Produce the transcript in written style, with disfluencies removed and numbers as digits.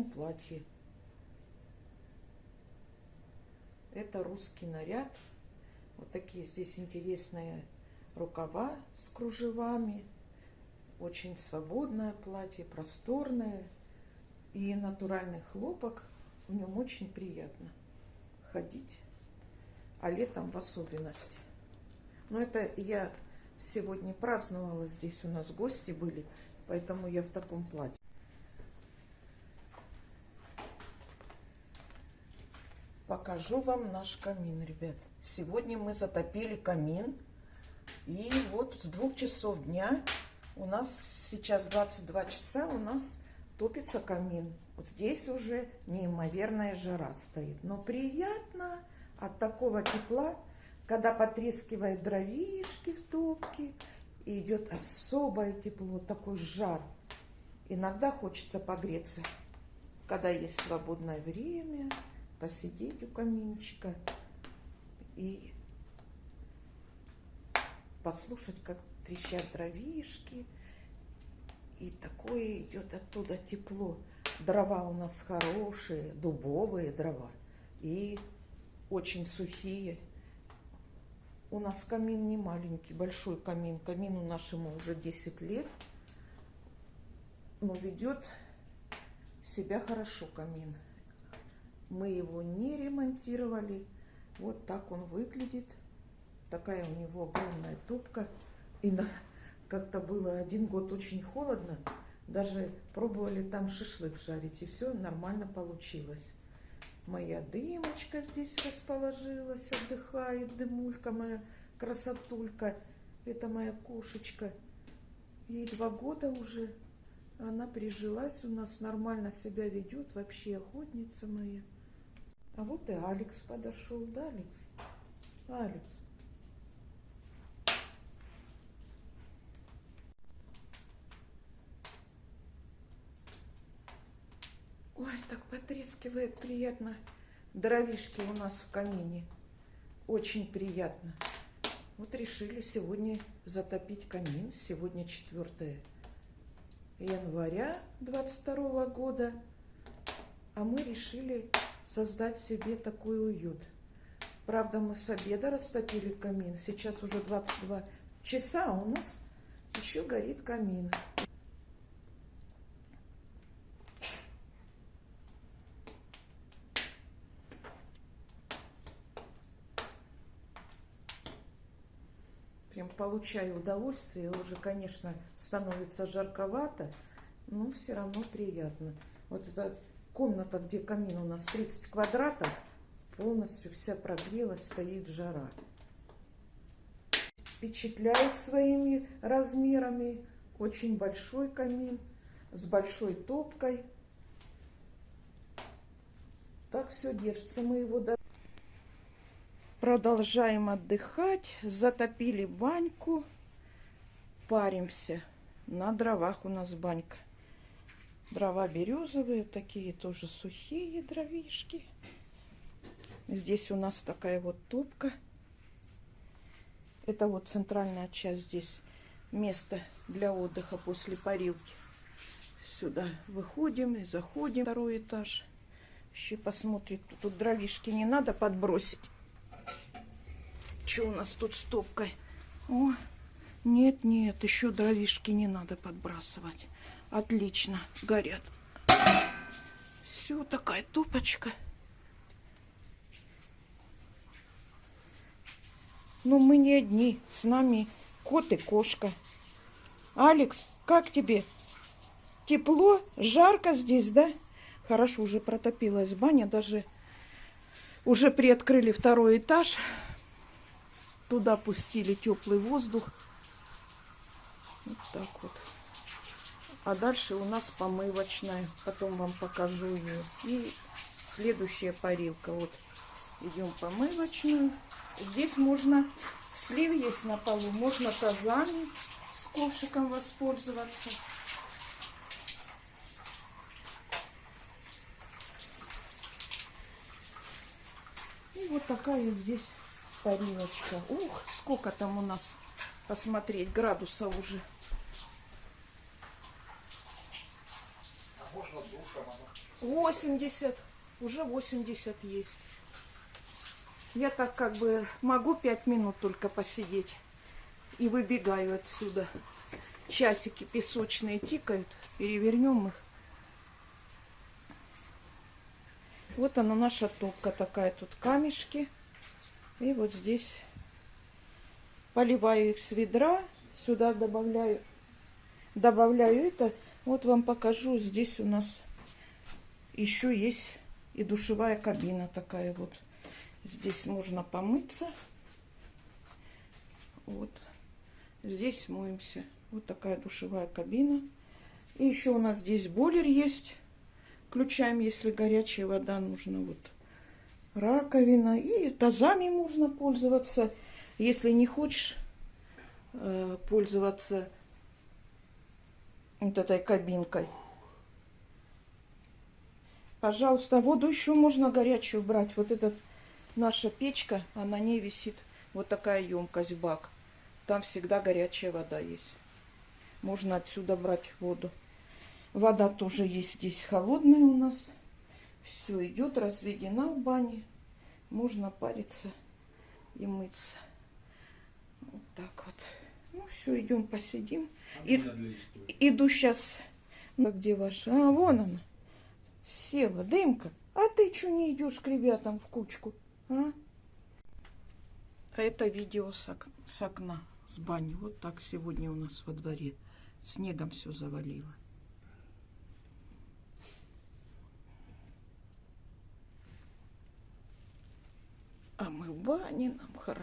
таком платье. Это русский наряд. Вот такие здесь интересные рукава с кружевами. Очень свободное платье, просторное. И натуральный хлопок. В нем очень приятно ходить. А летом в особенности. Но это я сегодня праздновала. Здесь у нас гости были. Поэтому я в таком платье. Покажу вам наш камин, ребят. Сегодня мы затопили камин. И вот с 2 часов дня, у нас сейчас 22 часа, у нас топится камин. Вот здесь уже неимоверная жара стоит. Но приятно от такого тепла, когда потрескивают дровишки в топке, и идет особое тепло, такой жар. Иногда хочется погреться, когда есть свободное время, посидеть у каминчика и послушать, как трещат дровишки. И такое идет оттуда тепло. Дрова у нас хорошие, дубовые дрова. И очень сухие. У нас камин не маленький, большой камин. Камину нашему уже 10 лет. Но ведет себя хорошо камин. Мы его не ремонтировали. Вот так он выглядит. Такая у него огромная топка. И как-то было 1 год очень холодно. Даже пробовали там шашлык жарить. И все нормально получилось. Моя дымочка здесь расположилась, отдыхает. Дымулька моя, красотулька. Это моя кошечка. Ей 2 года уже. Она прижилась у нас, нормально себя ведет. Вообще охотница моя. А вот и Алекс подошел. Да, Алекс? Алекс. Ой, так потрескивает приятно. Дровишки у нас в камине. Очень приятно. Вот решили сегодня затопить камин. Сегодня 4 января 22 года. А мы решили создать себе такой уют. Правда, мы с обеда растопили камин. Сейчас уже 22 часа, а у нас еще горит камин. Прям получаю удовольствие. Уже, конечно, становится жарковато, но все равно приятно. Вот эта комната, где камин у нас 30 квадратов, полностью вся прогрелась, стоит жара. Впечатляет своими размерами. Очень большой камин с большой топкой. Так все держится. Мы его продолжаем отдыхать. Затопили баньку. Паримся. На дровах у нас банька. Дрова березовые, такие тоже сухие дровишки. Здесь у нас такая вот топка. Это вот центральная часть. Здесь место для отдыха после парилки. Сюда выходим и заходим. 2-й этаж. Еще посмотрим. Тут дровишки не надо подбросить. Что у нас тут с топкой? О, нет, нет, еще дровишки не надо подбрасывать. Отлично, горят. Все, такая топочка. Но мы не одни. С нами кот и кошка. Алекс, как тебе? Тепло? Жарко здесь, да? Хорошо, уже протопилась баня. Даже уже приоткрыли 2-й этаж. Туда пустили теплый воздух. Вот так вот. А дальше у нас помывочная. Потом вам покажу ее. И следующая парилка. Вот идем в помывочную. Здесь можно, слив есть на полу, можно тазами с ковшиком воспользоваться. И вот такая здесь парилочка. Ух, сколько там у нас, посмотреть, градусов уже. А можно душем? 80. Уже 80 есть. Я так как бы могу 5 минут только посидеть. И выбегаю отсюда. Часики песочные тикают. Перевернем их. Вот она наша топка такая. Тут камешки. И вот здесь поливаю их с ведра. Сюда добавляю это. Вот вам покажу. Здесь у нас еще есть и душевая кабина такая вот. Здесь можно помыться. Вот. Здесь моемся. Вот такая душевая кабина. И еще у нас здесь бойлер есть. Включаем, если горячая вода нужна. Вот раковина. И тазами можно пользоваться. Если не хочешь пользоваться вот этой кабинкой. Пожалуйста, воду еще можно горячую брать. Вот эта наша печка, а на ней висит вот такая емкость, бак. Там всегда горячая вода есть. Можно отсюда брать воду. Вода тоже есть здесь холодная у нас. Все идет, разведена в бане. Можно париться и мыться. Вот так вот. Ну все, идем посидим. Иду сейчас. Где ваша? А, вон она. Села. Дымка. А ты что не идешь к ребятам в кучку? А это видео с окна, с бани. Вот так сегодня у нас во дворе. Снегом все завалило. А мы в бане, нам хорошо.